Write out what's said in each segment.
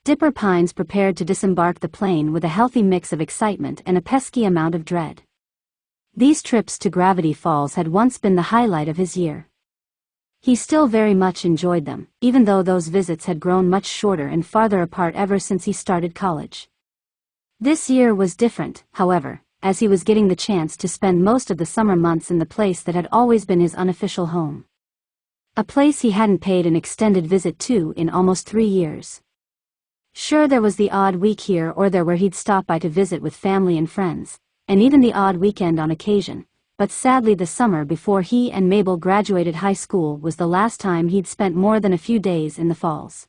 Dipper Pines prepared to disembark the plane with a healthy mix of excitement and a pesky amount of dread. These trips to Gravity Falls had once been the highlight of his year. He still very much enjoyed them, even though those visits had grown much shorter and farther apart ever since he started college. This year was different, however, as he was getting the chance to spend most of the summer months in the place that had always been his unofficial home. A place he hadn't paid an extended visit to in almost 3 years. Sure, there was the odd week here or there where he'd stop by to visit with family and friends, and even the odd weekend on occasion, but sadly the summer before he and Mabel graduated high school was the last time he'd spent more than a few days in the Falls.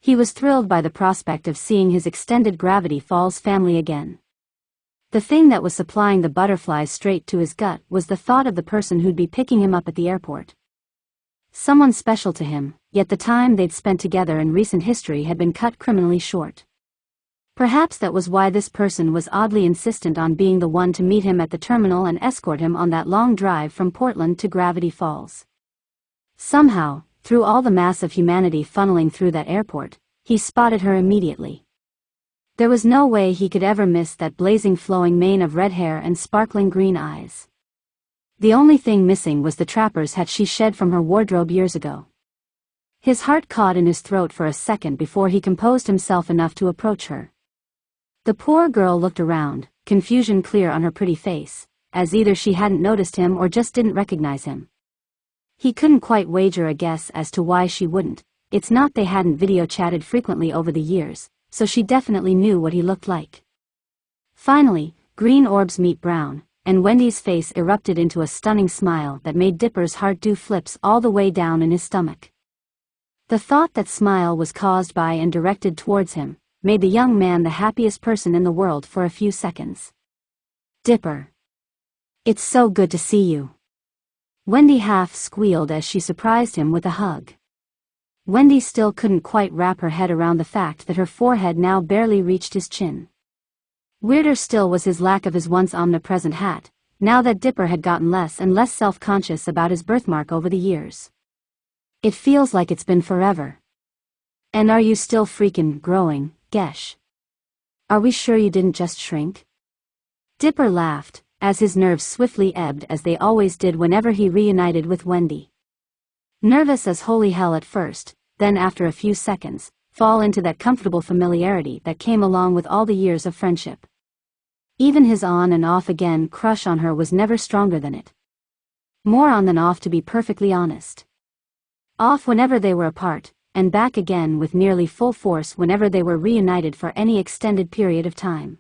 He was thrilled by the prospect of seeing his extended Gravity Falls family again. The thing that was supplying the butterflies straight to his gut was the thought of the person who'd be picking him up at the airport. Someone special to him, yet the time they'd spent together in recent history had been cut criminally short. Perhaps that was why this person was oddly insistent on being the one to meet him at the terminal and escort him on that long drive from Portland to Gravity Falls. Somehow, through all the mass of humanity funneling through that airport, he spotted her immediately. There was no way he could ever miss that blazing flowing mane of red hair and sparkling green eyes. The only thing missing was the trapper's hat she shed from her wardrobe years ago. His heart caught in his throat for a second before he composed himself enough to approach her. The poor girl looked around, confusion clear on her pretty face, as either she hadn't noticed him or just didn't recognize him. He couldn't quite wager a guess as to why she wouldn't. It's not they hadn't video chatted frequently over the years, so she definitely knew what he looked like. Finally, green orbs meet brown, and Wendy's face erupted into a stunning smile that made Dipper's heart do flips all the way down in his stomach. The thought that smile was caused by and directed towards him made the young man the happiest person in the world for a few seconds. Dipper. It's so good to see you. Wendy half squealed as she surprised him with a hug. Wendy still couldn't quite wrap her head around the fact that her forehead now barely reached his chin. Weirder still was his lack of his once omnipresent hat, now that Dipper had gotten less and less self-conscious about his birthmark over the years. It feels like it's been forever. And are you still freaking growing, Gesh? Are we sure you didn't just shrink? Dipper laughed, as his nerves swiftly ebbed as they always did whenever he reunited with Wendy. Nervous as holy hell at first, then after a few seconds, fall into that comfortable familiarity that came along with all the years of friendship. Even his on and off again crush on her was never stronger than it. More on than off, to be perfectly honest. Off whenever they were apart, and back again with nearly full force whenever they were reunited for any extended period of time.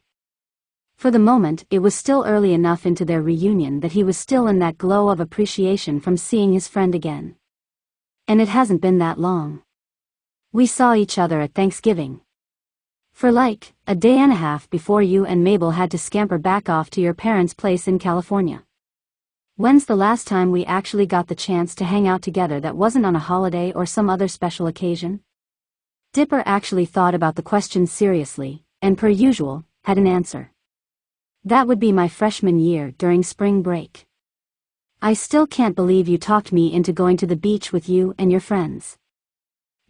For the moment, it was still early enough into their reunion that he was still in that glow of appreciation from seeing his friend again. And it hasn't been that long. We saw each other at Thanksgiving. For like a day and a half before you and Mabel had to scamper back off to your parents' place in California. When's the last time we actually got the chance to hang out together that wasn't on a holiday or some other special occasion? Dipper actually thought about the question seriously, and per usual, had an answer. That would be my freshman year during spring break. I still can't believe you talked me into going to the beach with you and your friends.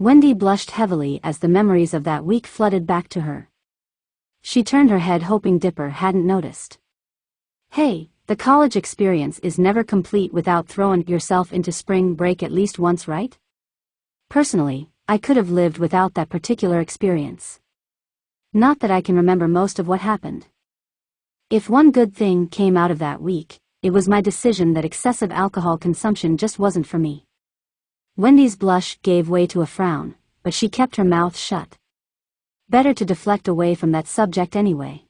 Wendy blushed heavily as the memories of that week flooded back to her. She turned her head hoping Dipper hadn't noticed. Hey, the college experience is never complete without throwing yourself into spring break at least once, right? Personally, I could have lived without that particular experience. Not that I can remember most of what happened. If one good thing came out of that week, it was my decision that excessive alcohol consumption just wasn't for me. Wendy's blush gave way to a frown, but she kept her mouth shut. Better to deflect away from that subject anyway.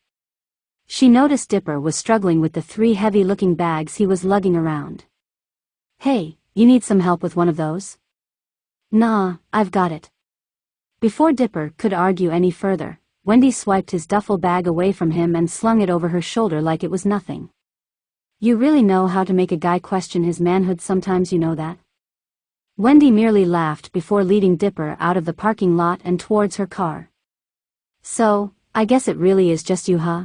She noticed Dipper was struggling with the 3 heavy-looking bags he was lugging around. Hey, you need some help with one of those? Nah, I've got it. Before Dipper could argue any further, Wendy swiped his duffel bag away from him and slung it over her shoulder like it was nothing. You really know how to make a guy question his manhood sometimes, you know that? Wendy merely laughed before leading Dipper out of the parking lot and towards her car. So, I guess it really is just you, huh?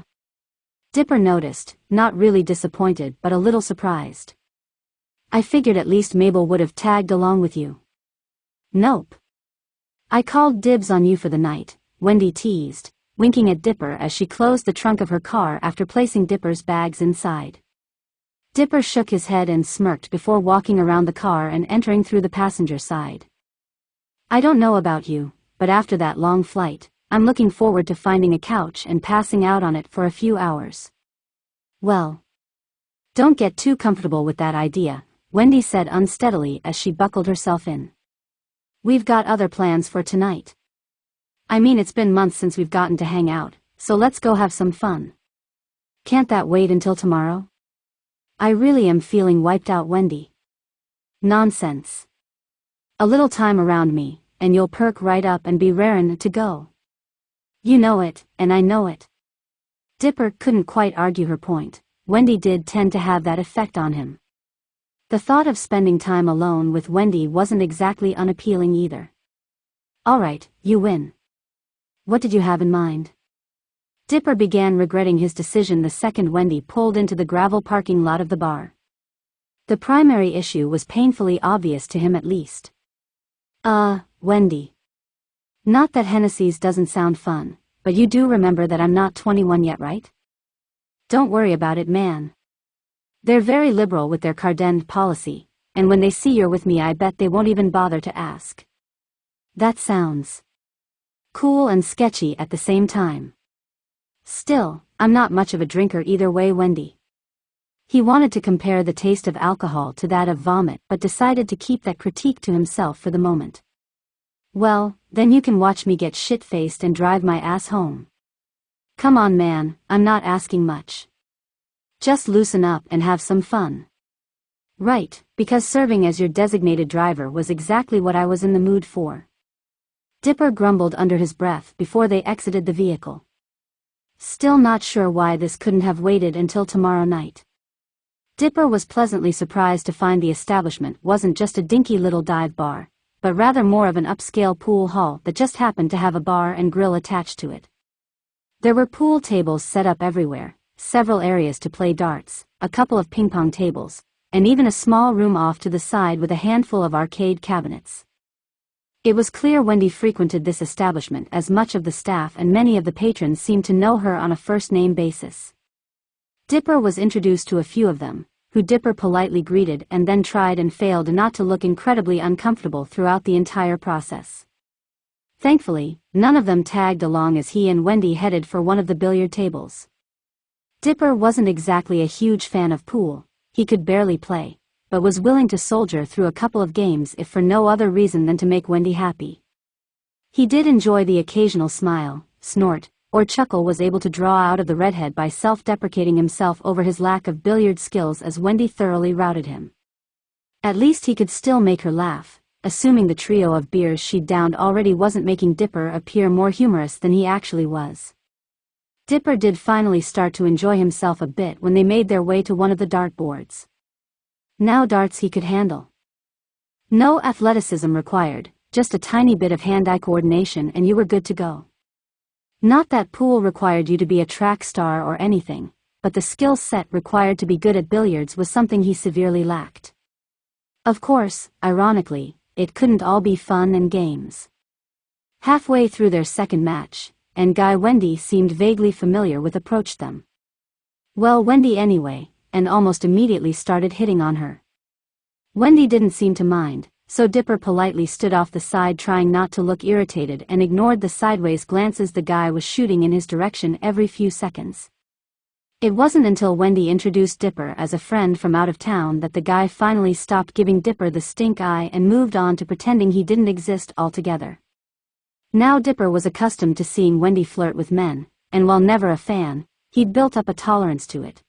Dipper noticed, not really disappointed but a little surprised. I figured at least Mabel would have tagged along with you. Nope. I called dibs on you for the night, Wendy teased, winking at Dipper as she closed the trunk of her car after placing Dipper's bags inside. Dipper shook his head and smirked before walking around the car and entering through the passenger side. I don't know about you, but after that long flight, I'm looking forward to finding a couch and passing out on it for a few hours. Well, don't get too comfortable with that idea, Wendy said unsteadily as she buckled herself in. We've got other plans for tonight. I mean, it's been months since we've gotten to hang out, so let's go have some fun. Can't that wait until tomorrow? I really am feeling wiped out, Wendy. Nonsense. A little time around me, and you'll perk right up and be rarin' to go. You know it, and I know it. Dipper couldn't quite argue her point. Wendy did tend to have that effect on him. The thought of spending time alone with Wendy wasn't exactly unappealing either. All right, you win. What did you have in mind? Dipper began regretting his decision the second Wendy pulled into the gravel parking lot of the bar. The primary issue was painfully obvious to him at least. Wendy. Not that Hennessy's doesn't sound fun, but you do remember that I'm not 21 yet, right? Don't worry about it, man. They're very liberal with their cardend policy, and when they see you're with me I bet they won't even bother to ask. That sounds cool and sketchy at the same time. Still, I'm not much of a drinker either way, Wendy. He wanted to compare the taste of alcohol to that of vomit but decided to keep that critique to himself for the moment. Well, then you can watch me get shit-faced and drive my ass home. Come on, man, I'm not asking much. Just loosen up and have some fun. Right, because serving as your designated driver was exactly what I was in the mood for. Dipper grumbled under his breath before they exited the vehicle. Still not sure why this couldn't have waited until tomorrow night. Dipper was pleasantly surprised to find the establishment wasn't just a dinky little dive bar, but rather more of an upscale pool hall that just happened to have a bar and grill attached to it. There were pool tables set up everywhere, several areas to play darts, a couple of ping-pong tables, and even a small room off to the side with a handful of arcade cabinets. It was clear Wendy frequented this establishment as much of the staff and many of the patrons seemed to know her on a first-name basis. Dipper was introduced to a few of them, who Dipper politely greeted and then tried and failed not to look incredibly uncomfortable throughout the entire process. Thankfully, none of them tagged along as he and Wendy headed for one of the billiard tables. Dipper wasn't exactly a huge fan of pool, he could barely play, but was willing to soldier through a couple of games if for no other reason than to make Wendy happy. He did enjoy the occasional smile, snort, or chuckle was able to draw out of the redhead by self-deprecating himself over his lack of billiard skills as Wendy thoroughly routed him. At least he could still make her laugh, assuming the trio of beers she'd downed already wasn't making Dipper appear more humorous than he actually was. Dipper did finally start to enjoy himself a bit when they made their way to one of the dartboards. Now darts he could handle. No athleticism required, just a tiny bit of hand-eye coordination and you were good to go. Not that pool required you to be a track star or anything, but the skill set required to be good at billiards was something he severely lacked. Of course, ironically, it couldn't all be fun and games. Halfway through their second match, and guy Wendy seemed vaguely familiar with approached them. Well, Wendy anyway, and almost immediately started hitting on her. Wendy didn't seem to mind, so Dipper politely stood off the side trying not to look irritated and ignored the sideways glances the guy was shooting in his direction every few seconds. It wasn't until Wendy introduced Dipper as a friend from out of town that the guy finally stopped giving Dipper the stink eye and moved on to pretending he didn't exist altogether. Now Dipper was accustomed to seeing Wendy flirt with men, and while never a fan, he'd built up a tolerance to it.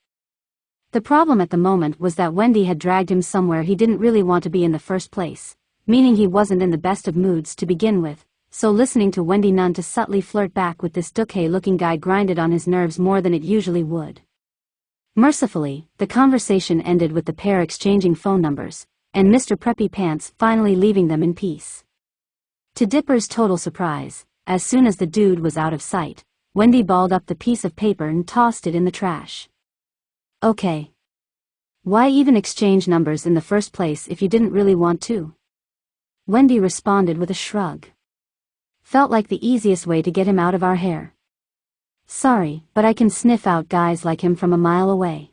The problem at the moment was that Wendy had dragged him somewhere he didn't really want to be in the first place, meaning he wasn't in the best of moods to begin with, so listening to Wendy Nunn to subtly flirt back with this Dookie-looking guy grinded on his nerves more than it usually would. Mercifully, the conversation ended with the pair exchanging phone numbers, and Mr. Preppy Pants finally leaving them in peace. To Dipper's total surprise, as soon as the dude was out of sight, Wendy balled up the piece of paper and tossed it in the trash. Okay. Why even exchange numbers in the first place if you didn't really want to? Wendy responded with a shrug. Felt like the easiest way to get him out of our hair. Sorry, but I can sniff out guys like him from a mile away.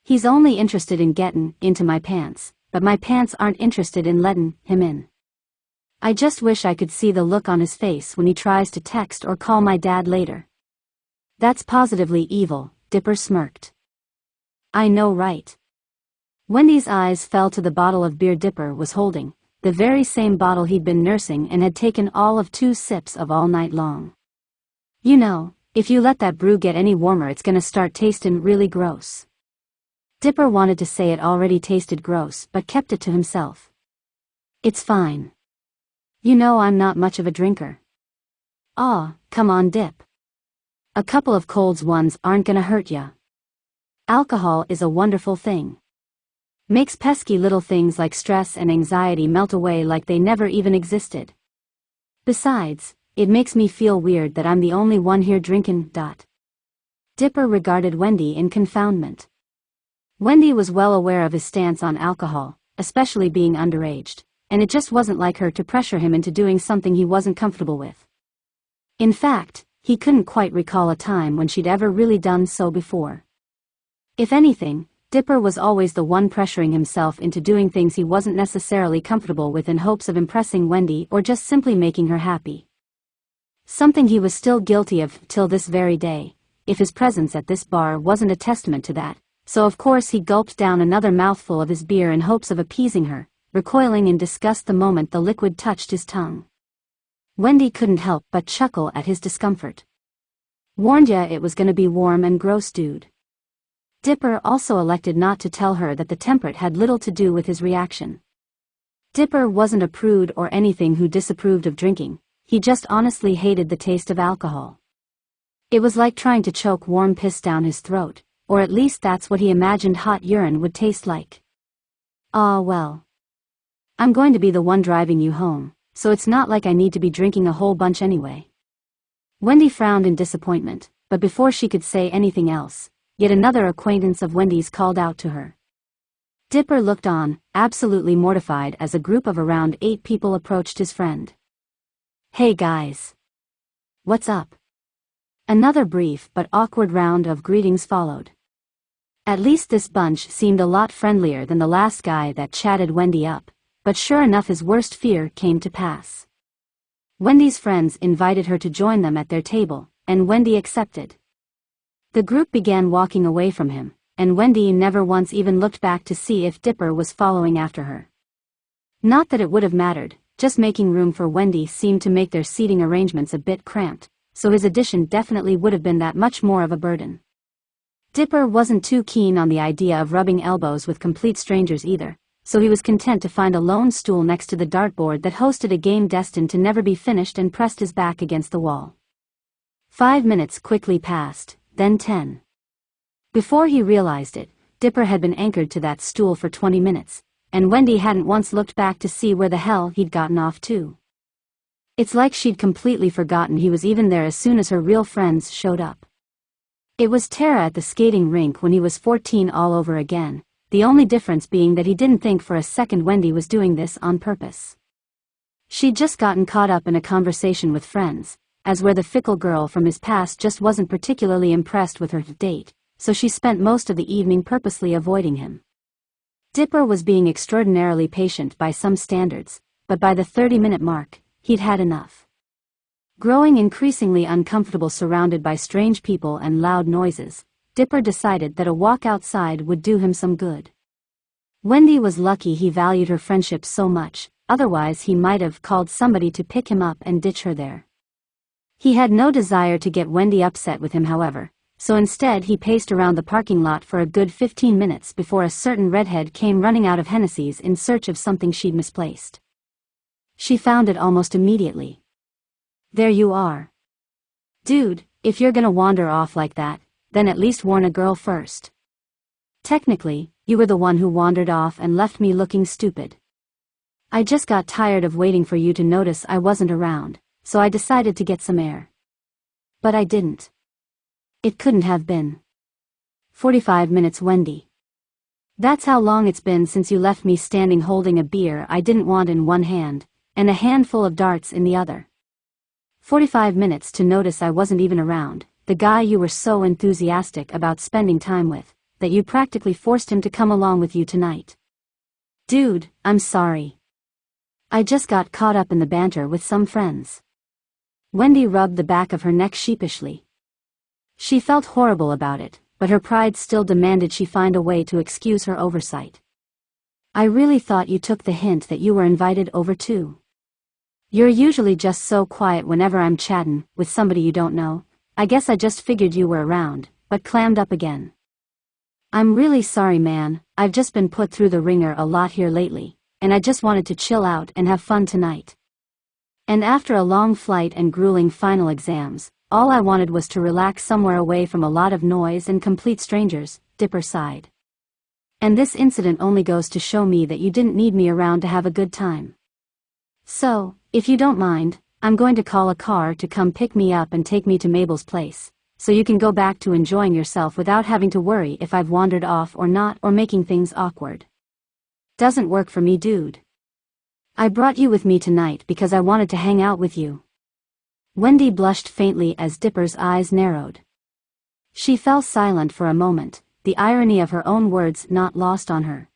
He's only interested in gettin' into my pants, but my pants aren't interested in lettin' him in. I just wish I could see the look on his face when he tries to text or call my dad later. That's positively evil, Dipper smirked. I know, right? Wendy's eyes fell to the bottle of beer Dipper was holding, the very same bottle he'd been nursing and had taken all of 2 sips of all night long. You know, if you let that brew get any warmer it's gonna start tastin' really gross. Dipper wanted to say it already tasted gross but kept it to himself. It's fine. You know I'm not much of a drinker. Aw, come on Dip. A couple of cold ones aren't gonna hurt ya. Alcohol is a wonderful thing. Makes pesky little things like stress and anxiety melt away like they never even existed. Besides, it makes me feel weird that I'm the only one here drinkin'. Dipper regarded Wendy in confoundment. Wendy was well aware of his stance on alcohol, especially being underaged, and it just wasn't like her to pressure him into doing something he wasn't comfortable with. In fact, he couldn't quite recall a time when she'd ever really done so before. If anything, Dipper was always the one pressuring himself into doing things he wasn't necessarily comfortable with in hopes of impressing Wendy or just simply making her happy. Something he was still guilty of till this very day, if his presence at this bar wasn't a testament to that, so of course he gulped down another mouthful of his beer in hopes of appeasing her, recoiling in disgust the moment the liquid touched his tongue. Wendy couldn't help but chuckle at his discomfort. Warned ya it was gonna be warm and gross, dude. Dipper also elected not to tell her that the temperate had little to do with his reaction. Dipper wasn't a prude or anything who disapproved of drinking, he just honestly hated the taste of alcohol. It was like trying to choke warm piss down his throat, or at least that's what he imagined hot urine would taste like. Ah well. I'm going to be the one driving you home, so it's not like I need to be drinking a whole bunch anyway. Wendy frowned in disappointment, but before she could say anything else, yet another acquaintance of Wendy's called out to her. Dipper looked on, absolutely mortified as a group of around 8 people approached his friend. Hey guys. What's up? Another brief but awkward round of greetings followed. At least this bunch seemed a lot friendlier than the last guy that chatted Wendy up, but sure enough his worst fear came to pass. Wendy's friends invited her to join them at their table, and Wendy accepted. The group began walking away from him, and Wendy never once even looked back to see if Dipper was following after her. Not that it would have mattered, just making room for Wendy seemed to make their seating arrangements a bit cramped, so his addition definitely would have been that much more of a burden. Dipper wasn't too keen on the idea of rubbing elbows with complete strangers either, so he was content to find a lone stool next to the dartboard that hosted a game destined to never be finished and pressed his back against the wall. 5 minutes quickly passed, then 10. Before he realized it, Dipper had been anchored to that stool for 20 minutes, and Wendy hadn't once looked back to see where the hell he'd gotten off to. It's like she'd completely forgotten he was even there as soon as her real friends showed up. It was Tara at the skating rink when he was 14 all over again, the only difference being that he didn't think for a second Wendy was doing this on purpose. She'd just gotten caught up in a conversation with friends, as where the fickle girl from his past just wasn't particularly impressed with her date, so she spent most of the evening purposely avoiding him. Dipper was being extraordinarily patient by some standards, but by the 30-minute mark, he'd had enough. Growing increasingly uncomfortable surrounded by strange people and loud noises, Dipper decided that a walk outside would do him some good. Wendy was lucky he valued her friendship so much, otherwise he might have called somebody to pick him up and ditch her there. He had no desire to get Wendy upset with him, however, so instead he paced around the parking lot for a good 15 minutes before a certain redhead came running out of Hennessy's in search of something she'd misplaced. She found it almost immediately. There you are. Dude, if you're gonna wander off like that, then at least warn a girl first. Technically, you were the one who wandered off and left me looking stupid. I just got tired of waiting for you to notice I wasn't around, so I decided to get some air. But I didn't. It couldn't have been 45 minutes, Wendy. That's how long it's been since you left me standing holding a beer I didn't want in one hand, and a handful of darts in the other. 45 minutes to notice I wasn't even around, the guy you were so enthusiastic about spending time with, that you practically forced him to come along with you tonight. Dude, I'm sorry. I just got caught up in the banter with some friends. Wendy rubbed the back of her neck sheepishly. She felt horrible about it, but her pride still demanded she find a way to excuse her oversight. I really thought you took the hint that you were invited over too. You're usually just so quiet whenever I'm chatting with somebody you don't know. I guess I just figured you were around, but clammed up again. I'm really sorry, man. I've just been put through the ringer a lot here lately, and I just wanted to chill out and have fun tonight. And after a long flight and grueling final exams, all I wanted was to relax somewhere away from a lot of noise and complete strangers, Dipper sighed. And this incident only goes to show me that you didn't need me around to have a good time. So, if you don't mind, I'm going to call a car to come pick me up and take me to Mabel's place, so you can go back to enjoying yourself without having to worry if I've wandered off or not or making things awkward. Doesn't work for me, dude. I brought you with me tonight because I wanted to hang out with you. Wendy blushed faintly as Dipper's eyes narrowed. She fell silent for a moment, the irony of her own words not lost on her.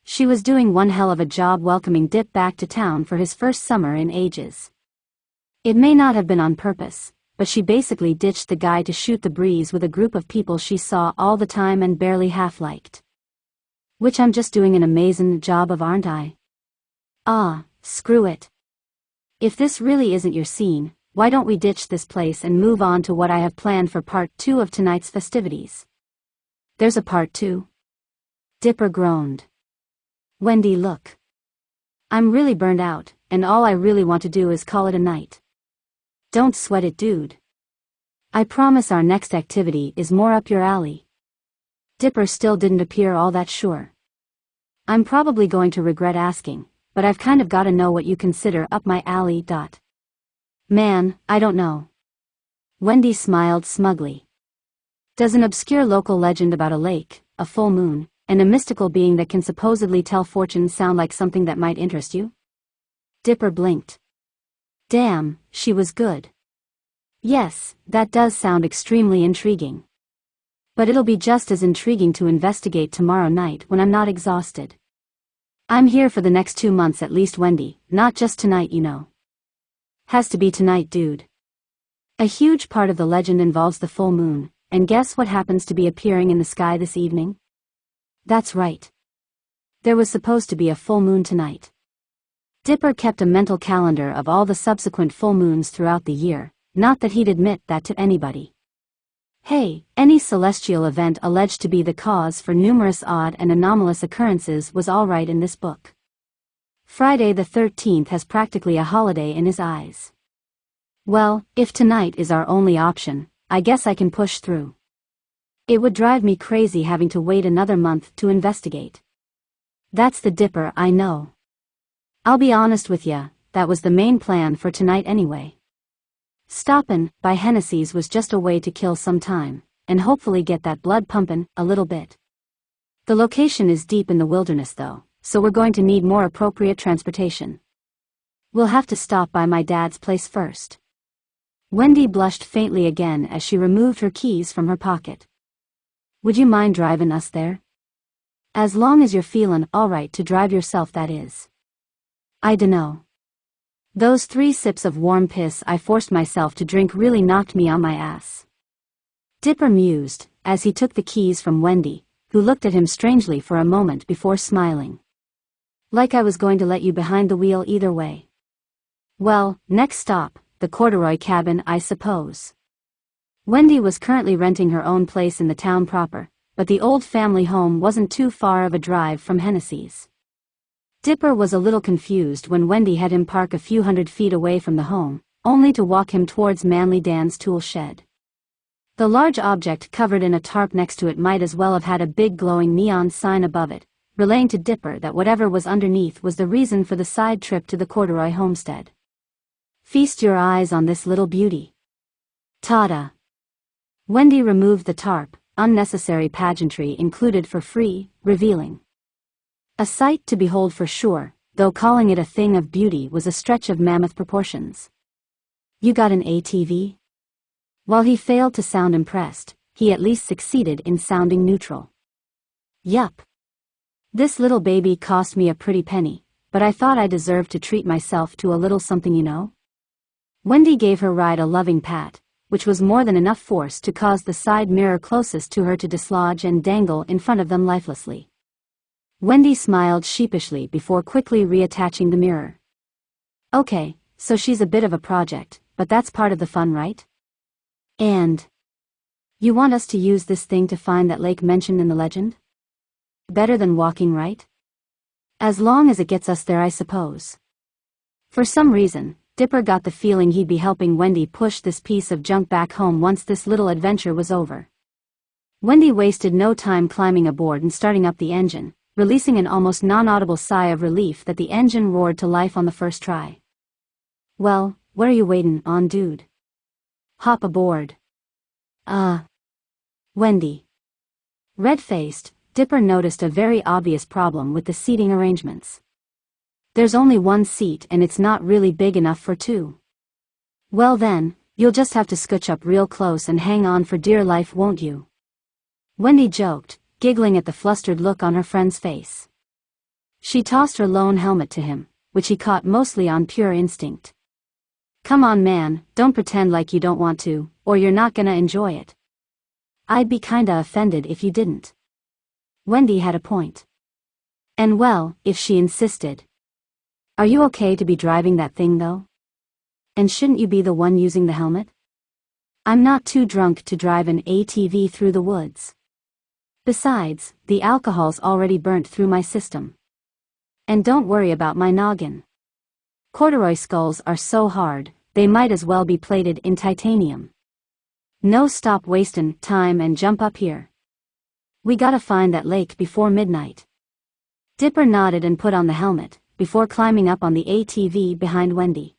She was doing one hell of a job welcoming Dip back to town for his first summer in ages. It may not have been on purpose, but she basically ditched the guy to shoot the breeze with a group of people she saw all the time and barely half-liked. Which I'm just doing an amazing job of, aren't I? Ah, screw it. If this really isn't your scene, why don't we ditch this place and move on to what I have planned for part 2 of tonight's festivities? There's a part 2? Dipper groaned. Wendy, look. I'm really burned out, and all I really want to do is call it a night. Don't sweat it, dude. I promise our next activity is more up your alley. Dipper still didn't appear all that sure. I'm probably going to regret asking, but I've kind of got to know what you consider up my alley. Man, I don't know. Wendy smiled smugly. Does an obscure local legend about a lake, a full moon, and a mystical being that can supposedly tell fortunes sound like something that might interest you? Dipper blinked. Damn, she was good. Yes, that does sound extremely intriguing. But it'll be just as intriguing to investigate tomorrow night when I'm not exhausted. I'm here for the next 2 months at least, Wendy, not just tonight, you know. Has to be tonight, dude. A huge part of the legend involves the full moon, and guess what happens to be appearing in the sky this evening? That's right. There was supposed to be a full moon tonight. Dipper kept a mental calendar of all the subsequent full moons throughout the year, not that he'd admit that to anybody. Hey, any celestial event alleged to be the cause for numerous odd and anomalous occurrences was all right in this book. Friday the 13th has practically a holiday in his eyes. Well, if tonight is our only option, I guess I can push through. It would drive me crazy having to wait another month to investigate. That's the Dipper I know. I'll be honest with ya, that was the main plan for tonight anyway. Stoppin' by Hennessy's was just a way to kill some time, and hopefully get that blood pumpin' a little bit. The location is deep in the wilderness though, so we're going to need more appropriate transportation. We'll have to stop by my dad's place first. Wendy blushed faintly again as she removed her keys from her pocket. Would you mind driving us there? As long as you're feelin' alright to drive yourself, that is. I dunno. Those 3 sips of warm piss I forced myself to drink really knocked me on my ass. Dipper mused, as he took the keys from Wendy, who looked at him strangely for a moment before smiling. Like I was going to let you behind the wheel either way. Well, next stop, the corduroy cabin, I suppose. Wendy was currently renting her own place in the town proper, but the old family home wasn't too far of a drive from Hennessy's. Dipper was a little confused when Wendy had him park a few hundred feet away from the home, only to walk him towards Manly Dan's tool shed. The large object covered in a tarp next to it might as well have had a big glowing neon sign above it, relaying to Dipper that whatever was underneath was the reason for the side trip to the corduroy homestead. Feast your eyes on this little beauty. Ta-da! Wendy removed the tarp, unnecessary pageantry included for free, revealing. A sight to behold for sure, though calling it a thing of beauty was a stretch of mammoth proportions. You got an ATV? While he failed to sound impressed, he at least succeeded in sounding neutral. Yup. This little baby cost me a pretty penny, but I thought I deserved to treat myself to a little something, you know? Wendy gave her ride a loving pat, which was more than enough force to cause the side mirror closest to her to dislodge and dangle in front of them lifelessly. Wendy smiled sheepishly before quickly reattaching the mirror. Okay, so she's a bit of a project, but that's part of the fun, right? And you want us to use this thing to find that lake mentioned in the legend? Better than walking, right? As long as it gets us there, I suppose. For some reason, Dipper got the feeling he'd be helping Wendy push this piece of junk back home once this little adventure was over. Wendy wasted no time climbing aboard and starting up the engine, releasing an almost non-audible sigh of relief that the engine roared to life on the first try. Well, what are you waiting on, dude? Hop aboard. Wendy. Red-faced, Dipper noticed a very obvious problem with the seating arrangements. There's only one seat and it's not really big enough for two. Well then, you'll just have to scooch up real close and hang on for dear life, won't you? Wendy joked, giggling at the flustered look on her friend's face. She tossed her lone helmet to him, which he caught mostly on pure instinct. Come on man, don't pretend like you don't want to, or you're not gonna enjoy it. I'd be kinda offended if you didn't. Wendy had a point. And well, if she insisted. Are you okay to be driving that thing though? And shouldn't you be the one using the helmet? I'm not too drunk to drive an ATV through the woods. Besides, the alcohol's already burnt through my system. And don't worry about my noggin. Corduroy skulls are so hard, they might as well be plated in titanium. No, stop wastin' time and jump up here. We gotta find that lake before midnight. Dipper nodded and put on the helmet, before climbing up on the ATV behind Wendy.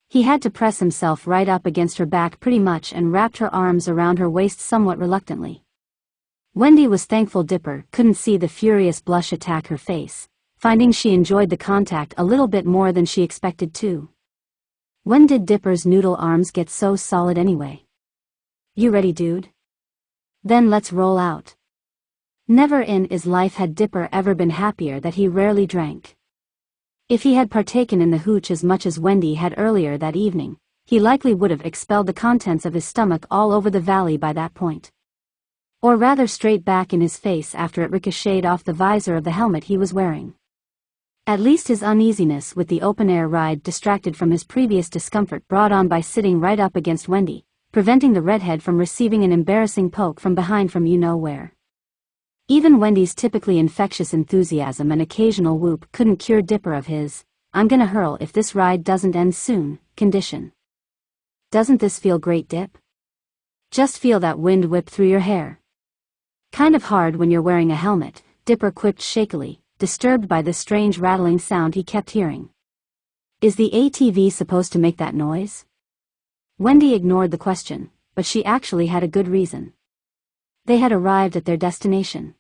He had to press himself right up against her back pretty much and wrapped her arms around her waist somewhat reluctantly. Wendy was thankful Dipper couldn't see the furious blush attack her face, finding she enjoyed the contact a little bit more than she expected to. When did Dipper's noodle arms get so solid anyway? You ready, dude? Then let's roll out. Never in his life had Dipper ever been happier that he rarely drank. If he had partaken in the hooch as much as Wendy had earlier that evening, he likely would have expelled the contents of his stomach all over the valley by that point. Or rather straight back in his face after it ricocheted off the visor of the helmet he was wearing. At least his uneasiness with the open-air ride distracted from his previous discomfort brought on by sitting right up against Wendy, preventing the redhead from receiving an embarrassing poke from behind from you-know-where. Even Wendy's typically infectious enthusiasm and occasional whoop couldn't cure Dipper of his, I'm gonna hurl if this ride doesn't end soon, condition. Doesn't this feel great, Dip? Just feel that wind whip through your hair. Kind of hard when you're wearing a helmet, Dipper quipped shakily, disturbed by the strange rattling sound he kept hearing. Is the ATV supposed to make that noise? Wendy ignored the question, but she actually had a good reason. They had arrived at their destination.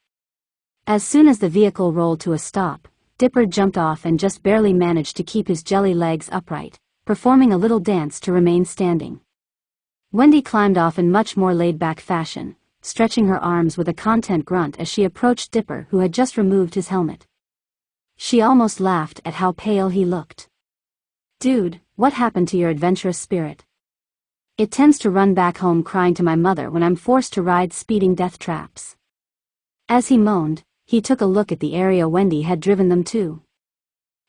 As soon as the vehicle rolled to a stop, Dipper jumped off and just barely managed to keep his jelly legs upright, performing a little dance to remain standing. Wendy climbed off in much more laid-back fashion, stretching her arms with a content grunt as she approached Dipper, who had just removed his helmet. She almost laughed at how pale he looked. Dude, what happened to your adventurous spirit? It tends to run back home crying to my mother when I'm forced to ride speeding death traps. As he moaned, he took a look at the area Wendy had driven them to.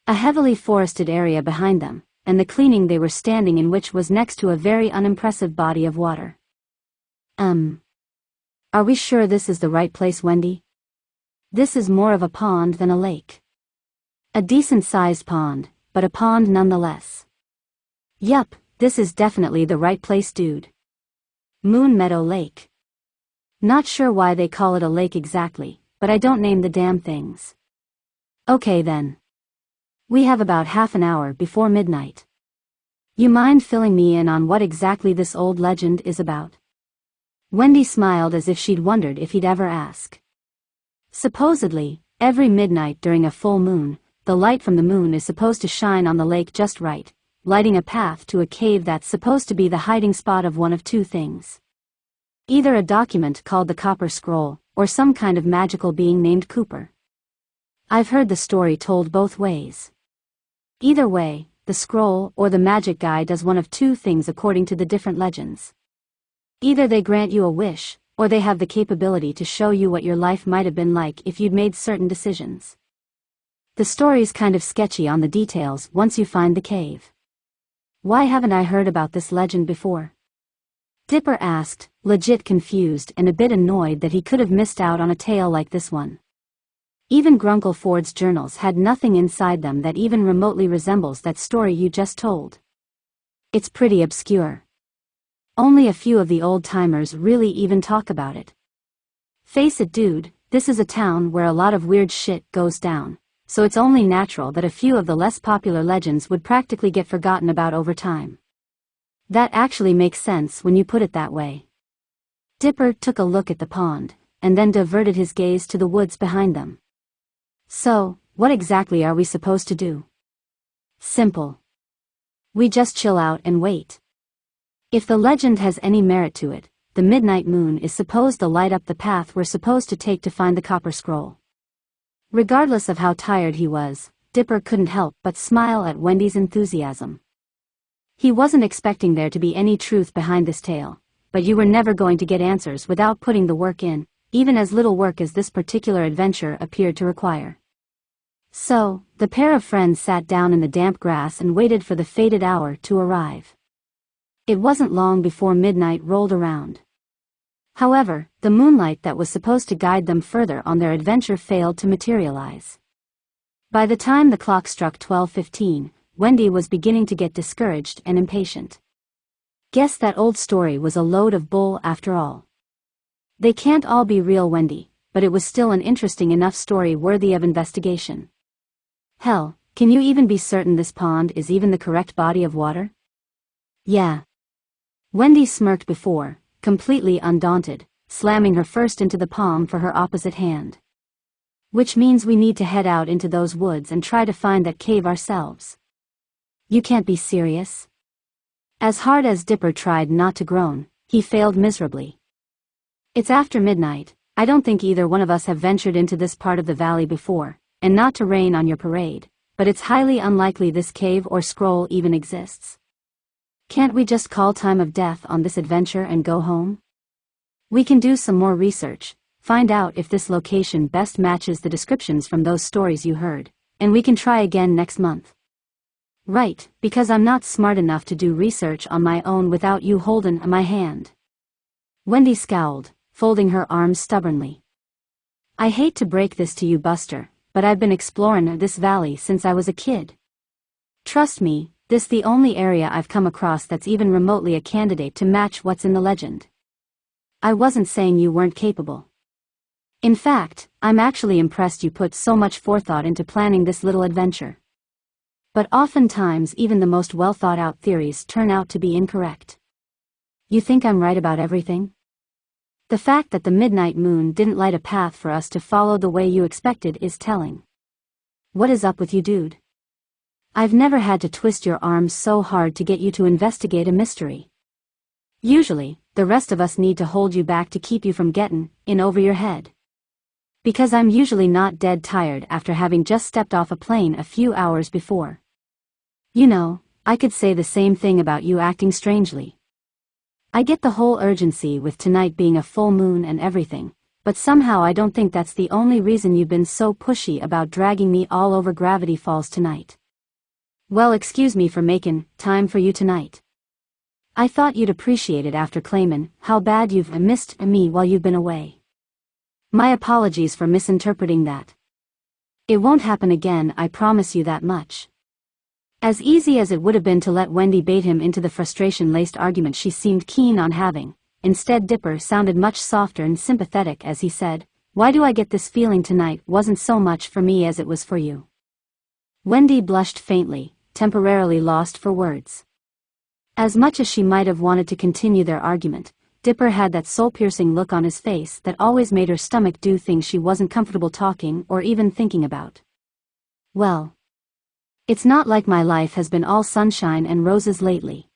A heavily forested area behind them, and the clearing they were standing in, which was next to a very unimpressive body of water. Are we sure this is the right place, Wendy? This is more of a pond than a lake. A decent-sized pond, but a pond nonetheless. Yup, this is definitely the right place, dude. Moon Meadow Lake. Not sure why they call it a lake exactly, but I don't name the damn things. Okay then. We have about half an hour before midnight. You mind filling me in on what exactly this old legend is about? Wendy smiled as if she'd wondered if he'd ever ask. Supposedly, every midnight during a full moon, the light from the moon is supposed to shine on the lake just right, lighting a path to a cave that's supposed to be the hiding spot of one of two things. Either a document called the Copper Scroll, or some kind of magical being named Cooper. I've heard the story told both ways. Either way, the scroll or the magic guy does one of two things according to the different legends. Either they grant you a wish, or they have the capability to show you what your life might have been like if you'd made certain decisions. The story's kind of sketchy on the details once you find the cave. Why haven't I heard about this legend before? Dipper asked, legit confused and a bit annoyed that he could have missed out on a tale like this one. Even Grunkle Ford's journals had nothing inside them that even remotely resembles that story you just told. It's pretty obscure. Only a few of the old-timers really even talk about it. Face it, dude, this is a town where a lot of weird shit goes down, so it's only natural that a few of the less popular legends would practically get forgotten about over time. That actually makes sense when you put it that way. Dipper took a look at the pond, and then diverted his gaze to the woods behind them. So, what exactly are we supposed to do? Simple. We just chill out and wait. If the legend has any merit to it, the midnight moon is supposed to light up the path we're supposed to take to find the Copper Scroll. Regardless of how tired he was, Dipper couldn't help but smile at Wendy's enthusiasm. He wasn't expecting there to be any truth behind this tale, but you were never going to get answers without putting the work in, even as little work as this particular adventure appeared to require. So, the pair of friends sat down in the damp grass and waited for the fated hour to arrive. It wasn't long before midnight rolled around. However, the moonlight that was supposed to guide them further on their adventure failed to materialize. By the time the clock struck 12:15, Wendy was beginning to get discouraged and impatient. Guess that old story was a load of bull after all. They can't all be real, Wendy, but it was still an interesting enough story worthy of investigation. Hell, can you even be certain this pond is even the correct body of water? Yeah. Wendy smirked before, completely undaunted, slamming her first into the palm for her opposite hand. Which means we need to head out into those woods and try to find that cave ourselves. You can't be serious. As hard as Dipper tried not to groan, he failed miserably. It's after midnight. I don't think either one of us have ventured into this part of the valley before, and not to rain on your parade, but it's highly unlikely this cave or scroll even exists. Can't we just call time of death on this adventure and go home? We can do some more research, find out if this location best matches the descriptions from those stories you heard, and we can try again next month. Right, because I'm not smart enough to do research on my own without you holding my hand. Wendy scowled, folding her arms stubbornly. I hate to break this to you, Buster, but I've been exploring this valley since I was a kid. Trust me, this the only area I've come across that's even remotely a candidate to match what's in the legend. I wasn't saying you weren't capable. In fact, I'm actually impressed you put so much forethought into planning this little adventure. But oftentimes even the most well-thought-out theories turn out to be incorrect. You think I'm right about everything? The fact that the midnight moon didn't light a path for us to follow the way you expected is telling. What is up with you, dude? I've never had to twist your arms so hard to get you to investigate a mystery. Usually, the rest of us need to hold you back to keep you from getting in over your head. Because I'm usually not dead tired after having just stepped off a plane a few hours before. You know, I could say the same thing about you acting strangely. I get the whole urgency with tonight being a full moon and everything, but somehow I don't think that's the only reason you've been so pushy about dragging me all over Gravity Falls tonight. Well, excuse me for making time for you tonight. I thought you'd appreciate it after claiming how bad you've missed me while you've been away. My apologies for misinterpreting that. It won't happen again, I promise you that much. As easy as it would have been to let Wendy bait him into the frustration-laced argument she seemed keen on having, instead Dipper sounded much softer and sympathetic as he said, "Why do I get this feeling tonight wasn't so much for me as it was for you?" Wendy blushed faintly, temporarily lost for words. As much as she might have wanted to continue their argument, Dipper had that soul-piercing look on his face that always made her stomach do things she wasn't comfortable talking or even thinking about. Well, It's not like my life has been all sunshine and roses lately.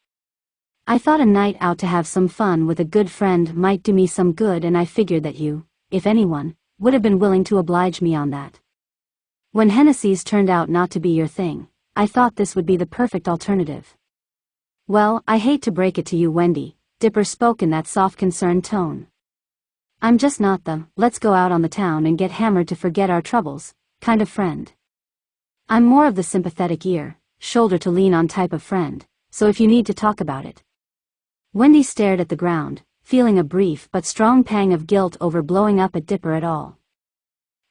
I thought a night out to have some fun with a good friend might do me some good, and I figured that you, if anyone, would have been willing to oblige me on that. When Hennessy's turned out not to be your thing, I thought this would be the perfect alternative. Well, I hate to break it to you, Wendy, Dipper spoke in that soft concerned tone. I'm just not the, let's go out on the town and get hammered to forget our troubles, kind of friend. I'm more of the sympathetic ear, shoulder to lean on type of friend, so if you need to talk about it. Wendy stared at the ground, feeling a brief but strong pang of guilt over blowing up at Dipper at all.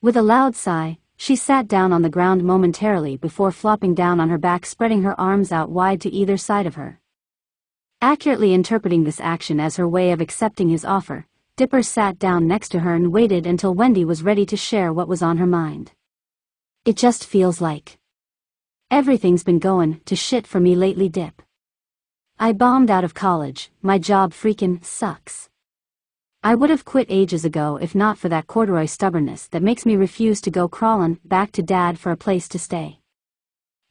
With a loud sigh, she sat down on the ground momentarily before flopping down on her back, spreading her arms out wide to either side of her. Accurately interpreting this action as her way of accepting his offer, Dipper sat down next to her and waited until Wendy was ready to share what was on her mind. It just feels like everything's been going to shit for me lately, Dip. I bombed out of college, my job freaking sucks. I would have quit ages ago if not for that corduroy stubbornness that makes me refuse to go crawling back to Dad for a place to stay.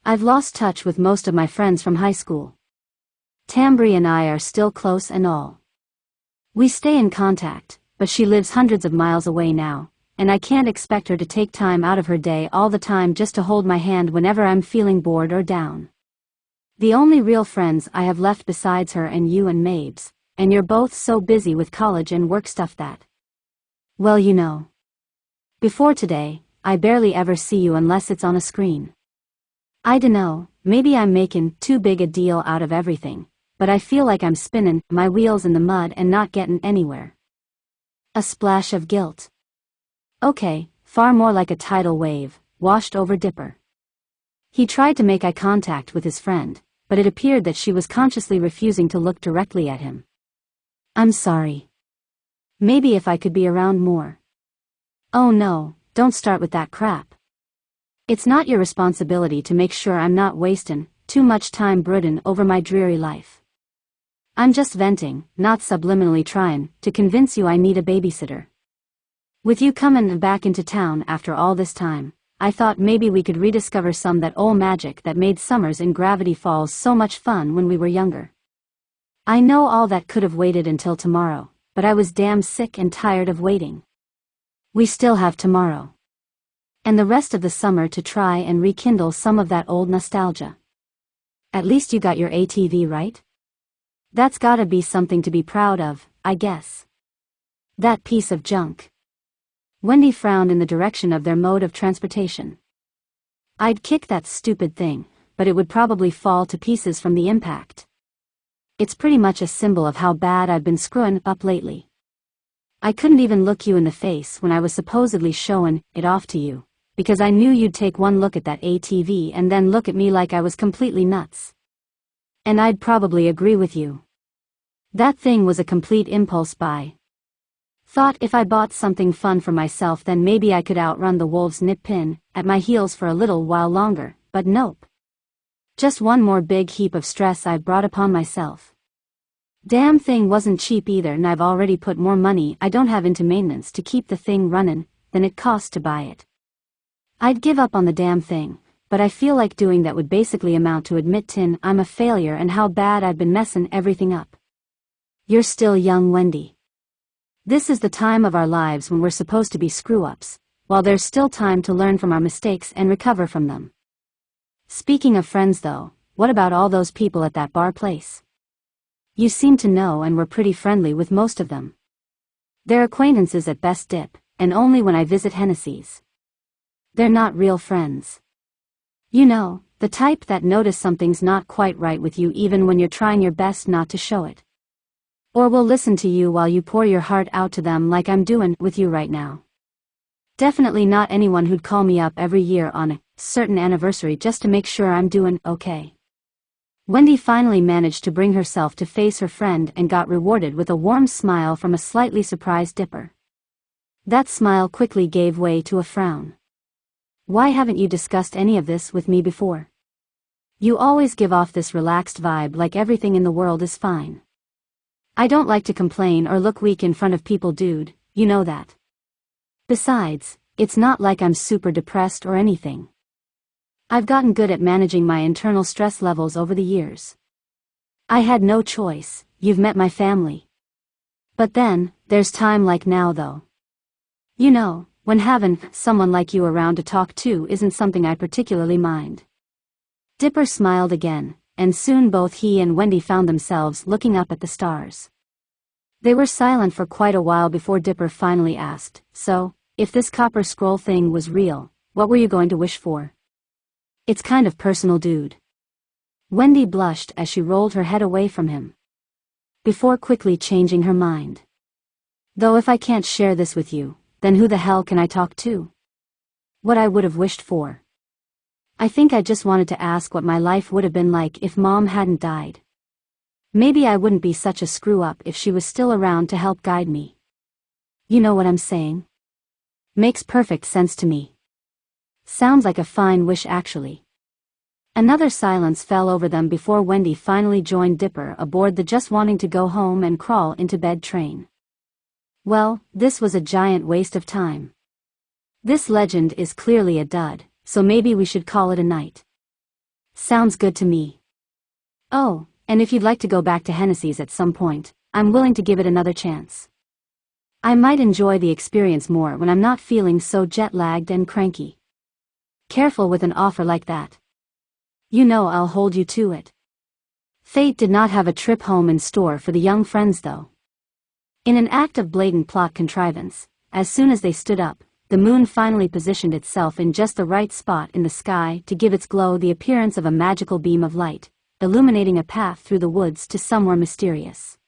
I've lost touch with most of my friends from high school. Tambry and I are still close and all. We stay in contact, but she lives hundreds of miles away now, and I can't expect her to take time out of her day all the time just to hold my hand whenever I'm feeling bored or down. The only real friends I have left besides her and you and Mabes, and you're both so busy with college and work stuff that, well, you know. Before today, I barely ever see you unless it's on a screen. I dunno, maybe I'm making too big a deal out of everything, but I feel like I'm spinning my wheels in the mud and not getting anywhere. A splash of guilt. Okay, far more like a tidal wave, washed over Dipper. He tried to make eye contact with his friend, but it appeared that she was consciously refusing to look directly at him. I'm sorry. Maybe if I could be around more. Oh no, don't start with that crap. It's not your responsibility to make sure I'm not wasting too much time brooding over my dreary life. I'm just venting, not subliminally trying to convince you I need a babysitter. With you coming back into town after all this time, I thought maybe we could rediscover some that old magic that made summers in Gravity Falls so much fun when we were younger. I know all that could have waited until tomorrow, but I was damn sick and tired of waiting. We still have tomorrow. And the rest of the summer to try and rekindle some of that old nostalgia. At least you got your ATV right? That's gotta be something to be proud of, I guess. That piece of junk. Wendy frowned in the direction of their mode of transportation. I'd kick that stupid thing, but it would probably fall to pieces from the impact. It's pretty much a symbol of how bad I've been screwing up lately. I couldn't even look you in the face when I was supposedly showing it off to you, because I knew you'd take one look at that ATV and then look at me like I was completely nuts. And I'd probably agree with you. That thing was a complete impulse buy. Thought if I bought something fun for myself then maybe I could outrun the wolves nipping at my heels for a little while longer, but nope. Just one more big heap of stress I've brought upon myself. Damn thing wasn't cheap either, and I've already put more money I don't have into maintenance to keep the thing running than it cost to buy it. I'd give up on the damn thing, but I feel like doing that would basically amount to admitting I'm a failure and how bad I've been messing everything up. You're still young, Wendy. This is the time of our lives when we're supposed to be screw-ups, while there's still time to learn from our mistakes and recover from them. Speaking of friends though, what about all those people at that bar place? You seem to know and were pretty friendly with most of them. They're acquaintances at best, Dip, and only when I visit Hennessy's. They're not real friends. You know, the type that notice something's not quite right with you even when you're trying your best not to show it. Or will listen to you while you pour your heart out to them like I'm doing with you right now. Definitely not anyone who'd call me up every year on a certain anniversary just to make sure I'm doing okay. Wendy finally managed to bring herself to face her friend and got rewarded with a warm smile from a slightly surprised Dipper. That smile quickly gave way to a frown. Why haven't you discussed any of this with me before? You always give off this relaxed vibe like everything in the world is fine. I don't like to complain or look weak in front of people, dude, you know that. Besides, it's not like I'm super depressed or anything. I've gotten good at managing my internal stress levels over the years. I had no choice, you've met my family. But then, there's time like now though. You know, when having someone like you around to talk to isn't something I particularly mind. Dipper smiled again, and soon both he and Wendy found themselves looking up at the stars. They were silent for quite a while before Dipper finally asked, "So, if this copper scroll thing was real, what were you going to wish for?" "It's kind of personal, dude." Wendy blushed as she rolled her head away from him, before quickly changing her mind. "Though if I can't share this with you, then who the hell can I talk to? What I would have wished for. I think I just wanted to ask what my life would have been like if Mom hadn't died. Maybe I wouldn't be such a screw-up if she was still around to help guide me. You know what I'm saying? Makes perfect sense to me. Sounds like a fine wish actually." Another silence fell over them before Wendy finally joined Dipper aboard the just wanting to go home and crawl into bed train. Well, this was a giant waste of time. This legend is clearly a dud, so maybe we should call it a night. Sounds good to me. Oh, and if you'd like to go back to Hennessy's at some point, I'm willing to give it another chance. I might enjoy the experience more when I'm not feeling so jet-lagged and cranky. Careful with an offer like that. You know I'll hold you to it. Fate did not have a trip home in store for the young friends though. In an act of blatant plot contrivance, as soon as they stood up, the moon finally positioned itself in just the right spot in the sky to give its glow the appearance of a magical beam of light, illuminating a path through the woods to somewhere mysterious.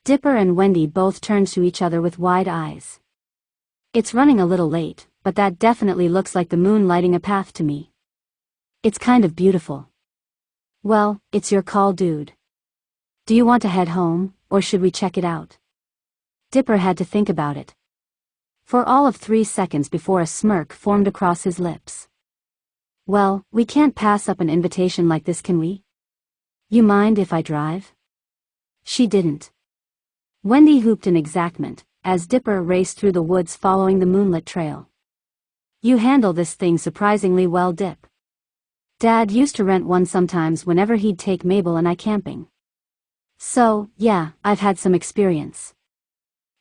Dipper and Wendy both turned to each other with wide eyes. "It's running a little late, but that definitely looks like the moon lighting a path to me. It's kind of beautiful." "Well, it's your call, dude. Do you want to head home, or should we check it out?" Dipper had to think about it. For all of 3 seconds before a smirk formed across his lips. "Well, we can't pass up an invitation like this, can we? You mind if I drive?" She didn't. Wendy whooped in exactment, as Dipper raced through the woods following the moonlit trail. "You handle this thing surprisingly well, Dip. Dad used to rent one sometimes whenever he'd take Mabel and I camping. So, yeah, I've had some experience.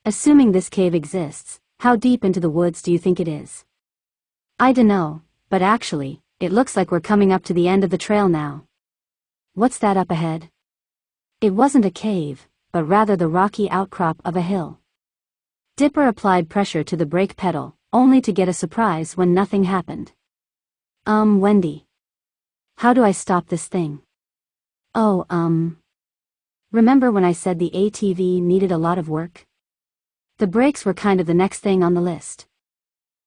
Assuming this cave exists, how deep into the woods do you think it is?" "I dunno, but actually, it looks like we're coming up to the end of the trail now." "What's that up ahead?" It wasn't a cave, but rather the rocky outcrop of a hill. Dipper applied pressure to the brake pedal, only to get a surprise when nothing happened. Wendy. How do I stop this thing?" "Oh, remember when I said the ATV needed a lot of work? The brakes were kind of the next thing on the list."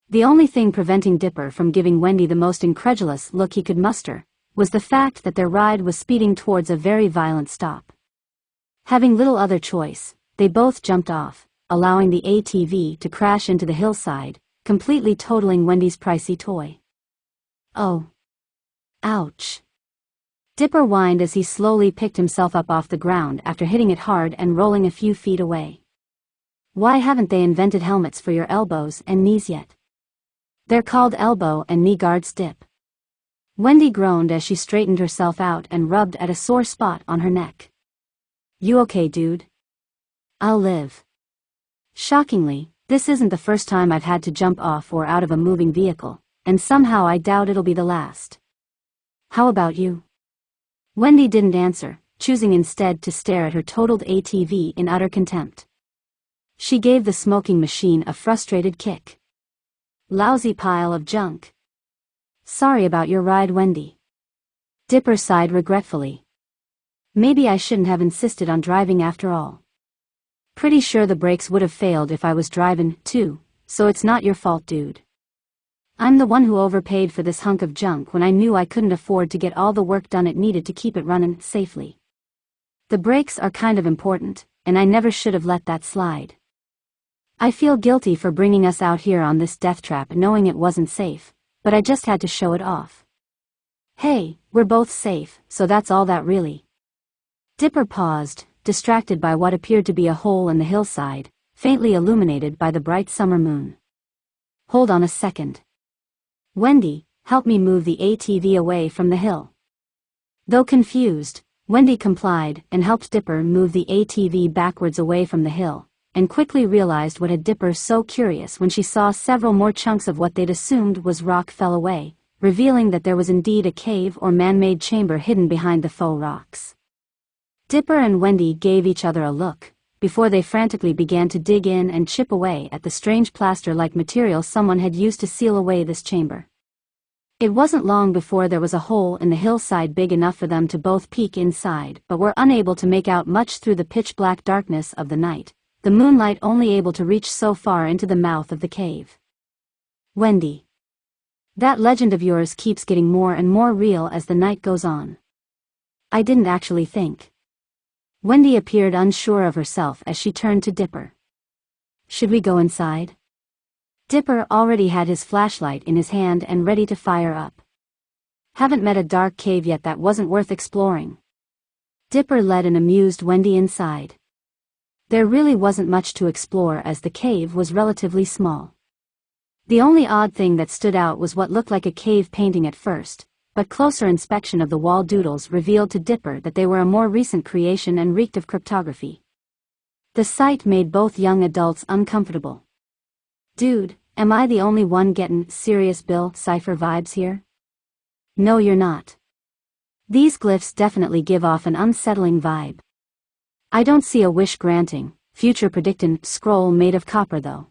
The only thing preventing Dipper from giving Wendy the most incredulous look he could muster was the fact that their ride was speeding towards a very violent stop. Having little other choice, they both jumped off, allowing the ATV to crash into the hillside, completely totaling Wendy's pricey toy. "Oh. Ouch." Dipper whined as he slowly picked himself up off the ground after hitting it hard and rolling a few feet away. Why haven't they invented helmets for your elbows and knees yet? They're called elbow and knee guards, Dip. Wendy groaned as she straightened herself out and rubbed at a sore spot on her neck. "You okay, dude?" "I'll live." Shockingly, this isn't the first time I've had to jump off or out of a moving vehicle, and somehow I doubt it'll be the last. How about you? Wendy didn't answer, choosing instead to stare at her totaled ATV in utter contempt. She gave the smoking machine a frustrated kick. "Lousy pile of junk." "Sorry about your ride, Wendy." Dipper sighed regretfully. "Maybe I shouldn't have insisted on driving after all. Pretty sure the brakes would have failed if I was driving, too, so it's not your fault, dude. I'm the one who overpaid for this hunk of junk when I knew I couldn't afford to get all the work done it needed to keep it running safely. The brakes are kind of important, and I never should have let that slide. I feel guilty for bringing us out here on this death trap knowing it wasn't safe, but I just had to show it off. Hey, we're both safe, so that's all that really." Dipper paused, distracted by what appeared to be a hole in the hillside, faintly illuminated by the bright summer moon. "Hold on a second. Wendy, help me move the ATV away from the hill." Though confused, Wendy complied and helped Dipper move the ATV backwards away from the hill, and quickly realized what had Dipper so curious when she saw several more chunks of what they'd assumed was rock fell away, revealing that there was indeed a cave or man-made chamber hidden behind the faux rocks. Dipper and Wendy gave each other a look, before they frantically began to dig in and chip away at the strange plaster-like material someone had used to seal away this chamber. It wasn't long before there was a hole in the hillside big enough for them to both peek inside, but were unable to make out much through the pitch-black darkness of the night, the moonlight only able to reach so far into the mouth of the cave. "Wendy, that legend of yours keeps getting more and more real as the night goes on. I didn't actually think." Wendy appeared unsure of herself as she turned to Dipper. "Should we go inside?" Dipper already had his flashlight in his hand and ready to fire up. "Haven't met a dark cave yet that wasn't worth exploring." Dipper led an amused Wendy inside. There really wasn't much to explore as the cave was relatively small. The only odd thing that stood out was what looked like a cave painting at first, but closer inspection of the wall doodles revealed to Dipper that they were a more recent creation and reeked of cryptography. The sight made both young adults uncomfortable. "Dude, am I the only one getting serious Bill Cipher vibes here?" "No, you're not. These glyphs definitely give off an unsettling vibe. I don't see a wish-granting, future-predicting scroll made of copper though."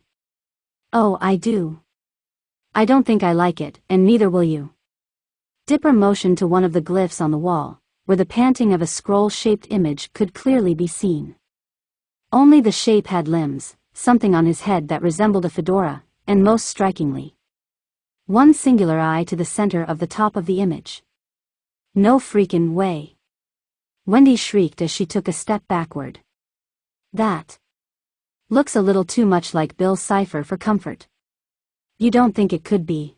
"Oh, I do. I don't think I like it, and neither will you." Dipper motioned to one of the glyphs on the wall, where the panting of a scroll-shaped image could clearly be seen. Only the shape had limbs, something on his head that resembled a fedora, and most strikingly, one singular eye to the center of the top of the image. "No freakin' way." Wendy shrieked as she took a step backward. "That looks a little too much like Bill's cipher for comfort." "You don't think it could be?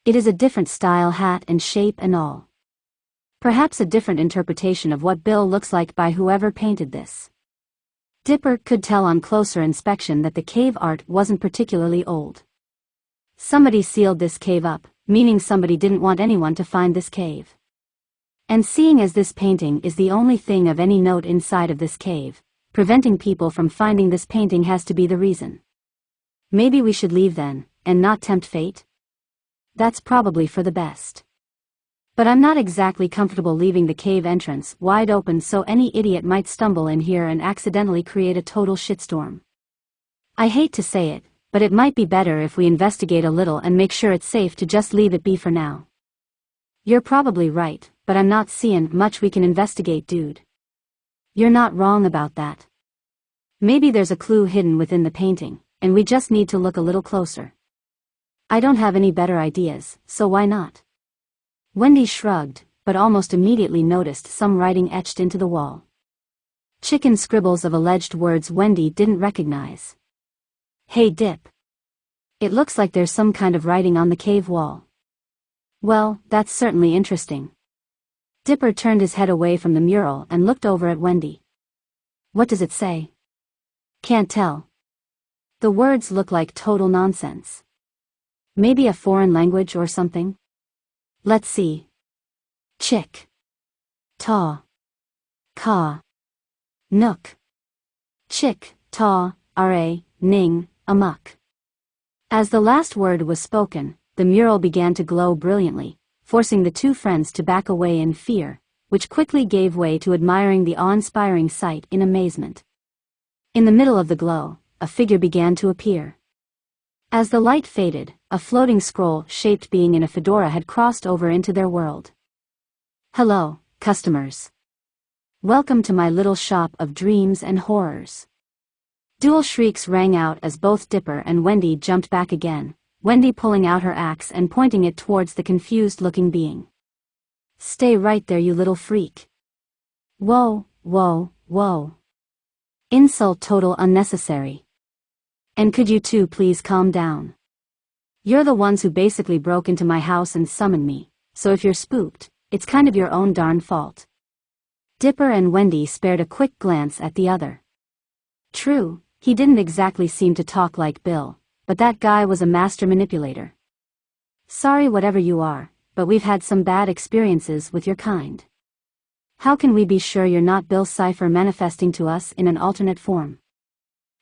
It is a different style, hat and shape and all. Perhaps a different interpretation of what Bill looks like by whoever painted this." Dipper could tell on closer inspection that the cave art wasn't particularly old. Somebody sealed this cave up, meaning somebody didn't want anyone to find this cave. And seeing as this painting is the only thing of any note inside of this cave, preventing people from finding this painting has to be the reason. "Maybe we should leave then, and not tempt fate?" "That's probably for the best. But I'm not exactly comfortable leaving the cave entrance wide open so any idiot might stumble in here and accidentally create a total shitstorm. I hate to say it, but it might be better if we investigate a little and make sure it's safe to just leave it be for now." "You're probably right, but I'm not seeing much we can investigate, dude." "You're not wrong about that. Maybe there's a clue hidden within the painting, and we just need to look a little closer. I don't have any better ideas, so why not?" Wendy shrugged, but almost immediately noticed some writing etched into the wall. Chicken scribbles of alleged words Wendy didn't recognize. "Hey Dip. It looks like there's some kind of writing on the cave wall." "Well, that's certainly interesting." Dipper turned his head away from the mural and looked over at Wendy. "What does it say?" "Can't tell. The words look like total nonsense. Maybe a foreign language or something? Let's see. Chick. Ta. Ka. Nook. Chick, ta, ra, ning, amok." As the last word was spoken, the mural began to glow brilliantly, forcing the two friends to back away in fear, which quickly gave way to admiring the awe-inspiring sight in amazement. In the middle of the glow, a figure began to appear. As the light faded, a floating scroll-shaped being in a fedora had crossed over into their world. "Hello, customers. Welcome to my little shop of dreams and horrors." Dual shrieks rang out as both Dipper and Wendy jumped back again, Wendy pulling out her axe and pointing it towards the confused-looking being. "Stay right there, you little freak." "Whoa, whoa, whoa. Insult total unnecessary. And could you two please calm down? You're the ones who basically broke into my house and summoned me, so if you're spooked, it's kind of your own darn fault." Dipper and Wendy spared a quick glance at the other. True, he didn't exactly seem to talk like Bill, but that guy was a master manipulator. Sorry whatever you are, but we've had some bad experiences with your kind. How can we be sure you're not Bill Cipher manifesting to us in an alternate form?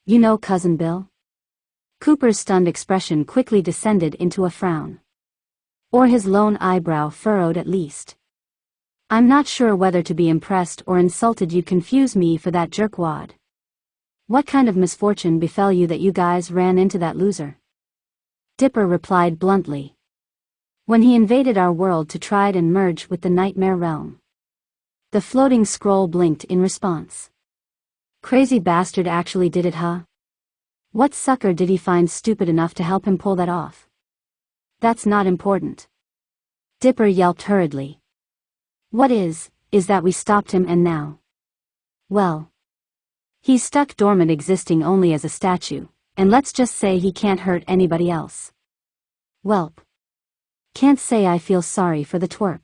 You know Cousin Bill? Cooper's stunned expression quickly descended into a frown. Or his lone eyebrow furrowed at least. I'm not sure whether to be impressed or insulted you'd confuse me for that jerkwad. What kind of misfortune befell you that you guys ran into that loser? Dipper replied bluntly. When he invaded our world to try and merge with the nightmare realm. The floating scroll blinked in response. Crazy bastard actually did it, huh? What sucker did he find stupid enough to help him pull that off? That's not important. Dipper yelped hurriedly. What is that we stopped him and now? Well. He's stuck dormant existing only as a statue, and let's just say he can't hurt anybody else. Welp. Can't say I feel sorry for the twerp.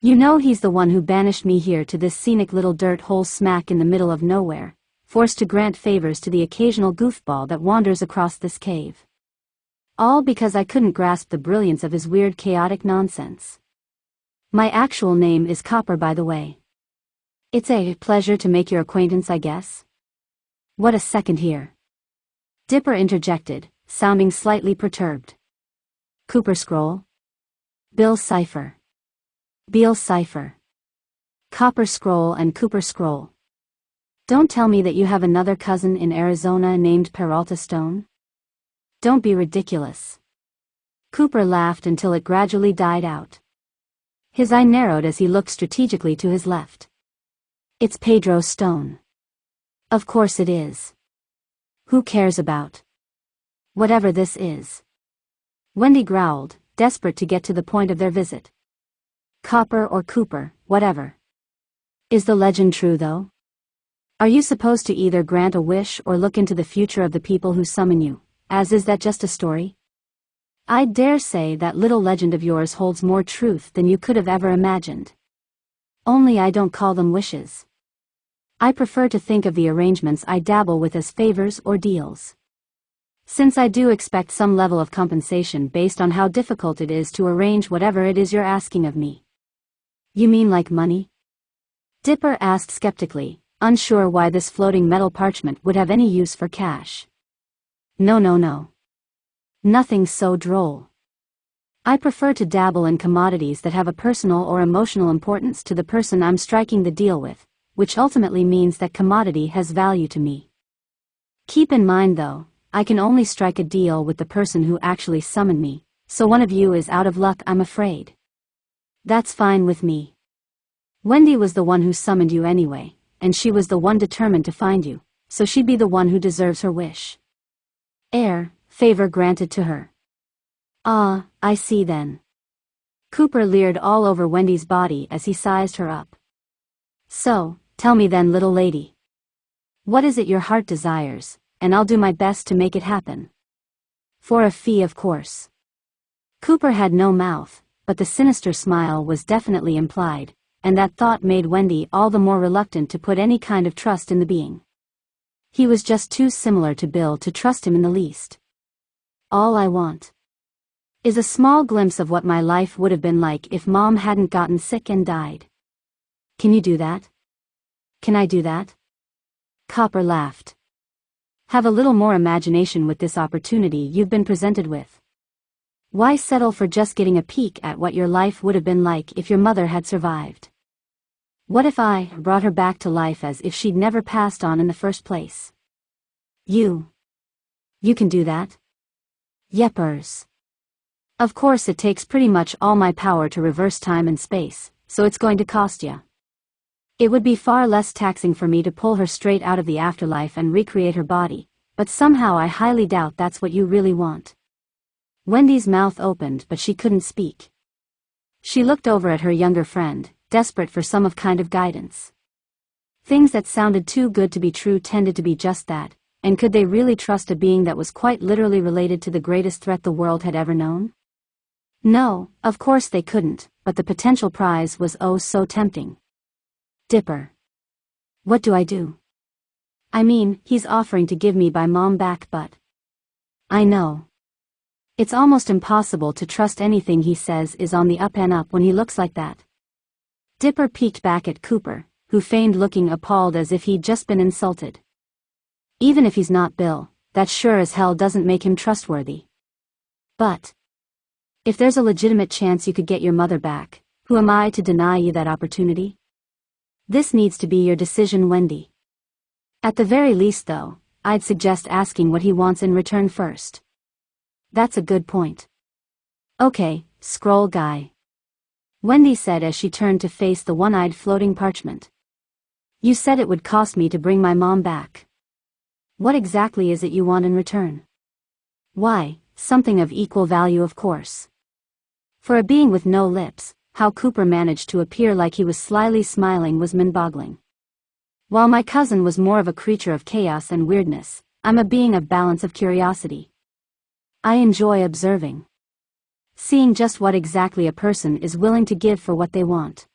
You know he's the one who banished me here to this scenic little dirt hole smack in the middle of nowhere, forced to grant favors to the occasional goofball that wanders across this cave. All because I couldn't grasp the brilliance of his weird chaotic nonsense. My actual name is Copper, by the way. It's a pleasure to make your acquaintance, I guess. What a second here. Dipper interjected, sounding slightly perturbed. Cooper Scroll? Bill Cipher. Beale Cipher. Copper Scroll and Cooper Scroll. Don't tell me that you have another cousin in Arizona named Peralta Stone? Don't be ridiculous. Cooper laughed until it gradually died out. His eye narrowed as he looked strategically to his left. It's Pedro Stone. Of course it is. Who cares about whatever this is? Wendy growled, desperate to get to the point of their visit. Copper or Cooper, whatever. Is the legend true, though? Are you supposed to either grant a wish or look into the future of the people who summon you, as is that just a story? I dare say that little legend of yours holds more truth than you could have ever imagined. Only I don't call them wishes. I prefer to think of the arrangements I dabble with as favors or deals. Since I do expect some level of compensation based on how difficult it is to arrange whatever it is you're asking of me. You mean like money? Dipper asked skeptically, unsure why this floating metal parchment would have any use for cash. No. Nothing so droll. I prefer to dabble in commodities that have a personal or emotional importance to the person I'm striking the deal with, which ultimately means that commodity has value to me. Keep in mind though, I can only strike a deal with the person who actually summoned me, so one of you is out of luck, I'm afraid. That's fine with me. Wendy was the one who summoned you anyway, and she was the one determined to find you, so she'd be the one who deserves her wish. Favor granted to her. Ah, I see then. Cooper leered all over Wendy's body as he sized her up. So, tell me then, little lady. What is it your heart desires, and I'll do my best to make it happen. For a fee, of course. Cooper had no mouth, but the sinister smile was definitely implied, and that thought made Wendy all the more reluctant to put any kind of trust in the being. He was just too similar to Bill to trust him in the least. All I want is a small glimpse of what my life would have been like if Mom hadn't gotten sick and died. Can you do that? Can I do that? Copper laughed. Have a little more imagination with this opportunity you've been presented with. Why settle for just getting a peek at what your life would have been like if your mother had survived? What if I brought her back to life as if she'd never passed on in the first place? You can do that? Yeppers. Of course it takes pretty much all my power to reverse time and space, so it's going to cost ya. It would be far less taxing for me to pull her straight out of the afterlife and recreate her body, but somehow I highly doubt that's what you really want. Wendy's mouth opened but she couldn't speak. She looked over at her younger friend, desperate for some kind of guidance. Things that sounded too good to be true tended to be just that, and could they really trust a being that was quite literally related to the greatest threat the world had ever known? No, of course they couldn't, but the potential prize was oh so tempting. Dipper. What do I do? I mean, he's offering to give me my mom back, but... I know. It's almost impossible to trust anything he says is on the up and up when he looks like that. Dipper peeked back at Cooper, who feigned looking appalled as if he'd just been insulted. Even if he's not Bill, that sure as hell doesn't make him trustworthy. But if there's a legitimate chance you could get your mother back, who am I to deny you that opportunity? This needs to be your decision, Wendy. At the very least though, I'd suggest asking what he wants in return first. That's a good point. Okay, scroll guy. Wendy said as she turned to face the one-eyed floating parchment. You said it would cost me to bring my mom back. What exactly is it you want in return? Why, something of equal value of course. For a being with no lips, how Cooper managed to appear like he was slyly smiling was mind-boggling. While my cousin was more of a creature of chaos and weirdness, I'm a being of balance of curiosity. I enjoy observing. Seeing just what exactly a person is willing to give for what they want.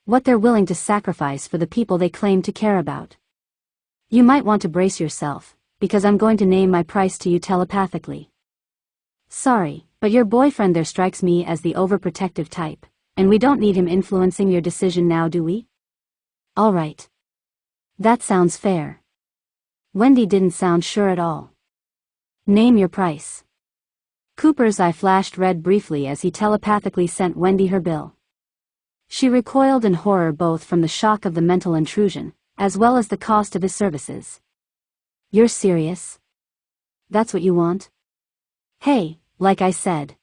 What they're willing to sacrifice for the people they claim to care about. You might want to brace yourself, because I'm going to name my price to you telepathically. Sorry, but your boyfriend there strikes me as the overprotective type, and we don't need him influencing your decision now, do we? All right. That sounds fair. Wendy didn't sound sure at all. Name your price. Cooper's eye flashed red briefly as he telepathically sent Wendy her bill. She recoiled in horror both from the shock of the mental intrusion, as well as the cost of his services. You're serious? That's what you want? Hey, like I said.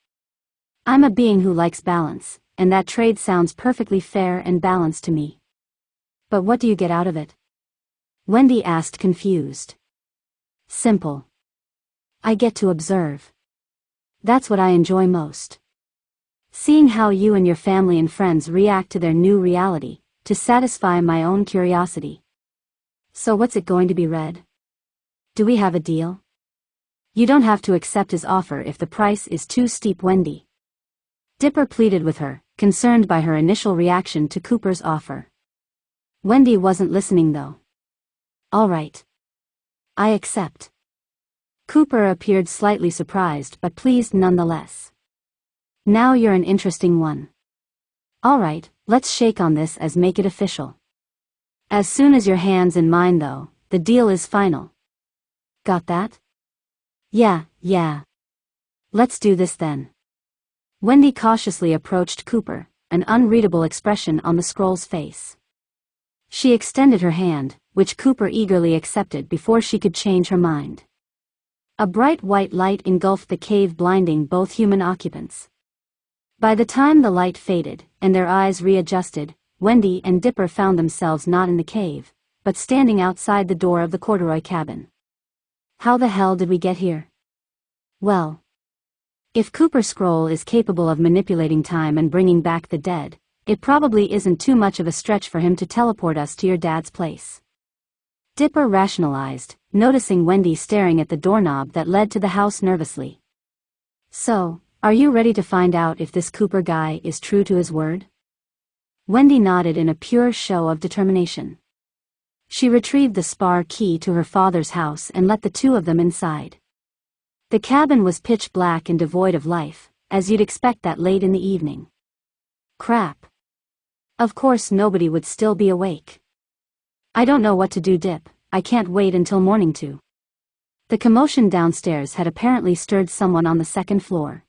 I'm a being who likes balance, and that trade sounds perfectly fair and balanced to me. But what do you get out of it? Wendy asked, confused. Simple. I get to observe. That's what I enjoy most. Seeing how you and your family and friends react to their new reality, to satisfy my own curiosity. So what's it going to be, Red? Do we have a deal? You don't have to accept his offer if the price is too steep, Wendy. Dipper pleaded with her, concerned by her initial reaction to Cooper's offer. Wendy wasn't listening though. All right. I accept. Cooper appeared slightly surprised but pleased nonetheless. Now you're an interesting one. All right, let's shake on this as make it official. As soon as your hand's in mine though, the deal is final. Got that? Yeah. Let's do this then. Wendy cautiously approached Cooper, an unreadable expression on the scroll's face. She extended her hand, which Cooper eagerly accepted before she could change her mind. A bright white light engulfed the cave, blinding both human occupants. By the time the light faded, and their eyes readjusted, Wendy and Dipper found themselves not in the cave, but standing outside the door of the corduroy cabin. How the hell did we get here? Well, if Cooper's scroll is capable of manipulating time and bringing back the dead, it probably isn't too much of a stretch for him to teleport us to your dad's place. Dipper rationalized, noticing Wendy staring at the doorknob that led to the house nervously. So, are you ready to find out if this Cooper guy is true to his word? Wendy nodded in a pure show of determination. She retrieved the spare key to her father's house and let the two of them inside. The cabin was pitch black and devoid of life, as you'd expect that late in the evening. Crap. Of course nobody would still be awake. I don't know what to do, Dip. I can't wait until morning to. The commotion downstairs had apparently stirred someone on the second floor.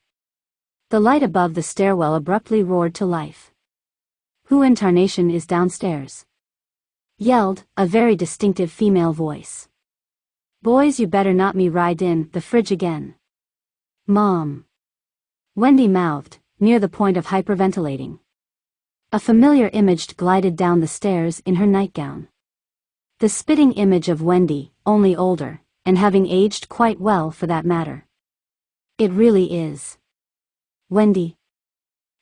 The light above the stairwell abruptly roared to life. Who in tarnation is downstairs? Yelled a very distinctive female voice. Boys, you better not me ride in the fridge again. Mom. Wendy mouthed, near the point of hyperventilating. A familiar image glided down the stairs in her nightgown. The spitting image of Wendy, only older, and having aged quite well for that matter. It really is. Wendy.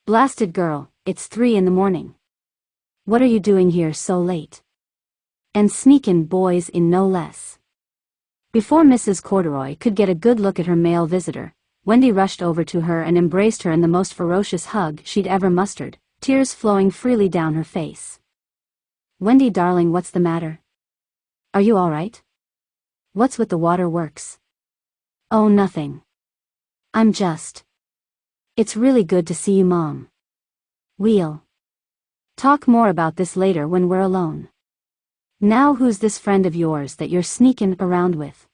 Blasted girl, it's 3 a.m. What are you doing here so late? And sneakin' boys in no less. Before Mrs. Corduroy could get a good look at her male visitor, Wendy rushed over to her and embraced her in the most ferocious hug she'd ever mustered, tears flowing freely down her face. Wendy darling, what's the matter? Are you all right? What's with the waterworks? Oh, nothing. I'm just. It's really good to see you, Mom. We'll talk more about this later when we're alone. Now who's this friend of yours that you're sneaking around with?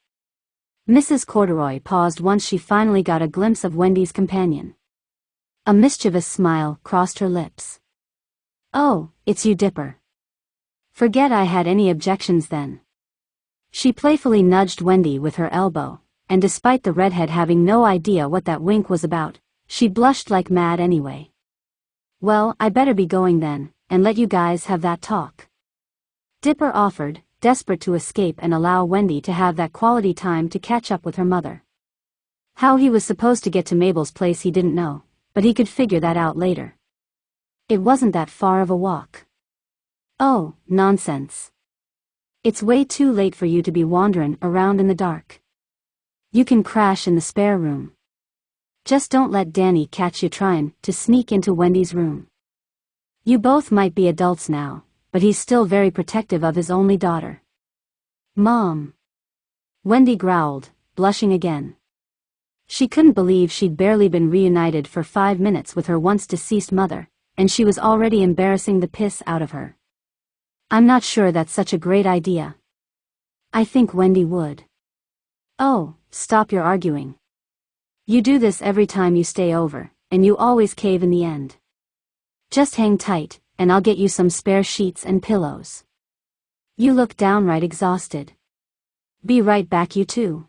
Mrs. Corduroy paused once she finally got a glimpse of Wendy's companion. A mischievous smile crossed her lips. Oh, it's you, Dipper. Forget I had any objections then. She playfully nudged Wendy with her elbow, and despite the redhead having no idea what that wink was about, she blushed like mad anyway. Well, I better be going then, and let you guys have that talk. Dipper offered, desperate to escape and allow Wendy to have that quality time to catch up with her mother. How he was supposed to get to Mabel's place he didn't know, but he could figure that out later. It wasn't that far of a walk. Oh, nonsense. It's way too late for you to be wandering around in the dark. You can crash in the spare room. Just don't let Danny catch you trying to sneak into Wendy's room. You both might be adults now, but he's still very protective of his only daughter. Mom. Wendy growled, blushing again. She couldn't believe she'd barely been reunited for 5 minutes with her once-deceased mother, and she was already embarrassing the piss out of her. I'm not sure that's such a great idea. I think Wendy would. Oh, stop your arguing. You do this every time you stay over, and you always cave in the end. Just hang tight, and I'll get you some spare sheets and pillows. You look downright exhausted. Be right back, you two.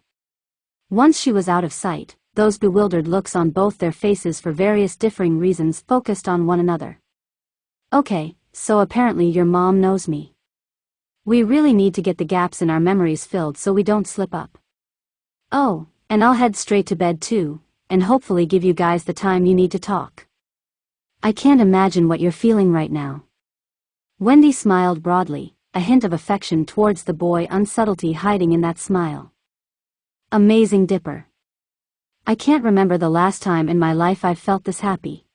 Once she was out of sight, those bewildered looks on both their faces for various differing reasons focused on one another. Okay, so apparently your mom knows me. We really need to get the gaps in our memories filled so we don't slip up. Oh, and I'll head straight to bed too, and hopefully give you guys the time you need to talk. I can't imagine what you're feeling right now. Wendy smiled broadly, a hint of affection towards the boy, unsubtlety hiding in that smile. Amazing, Dipper. I can't remember the last time in my life I've felt this happy.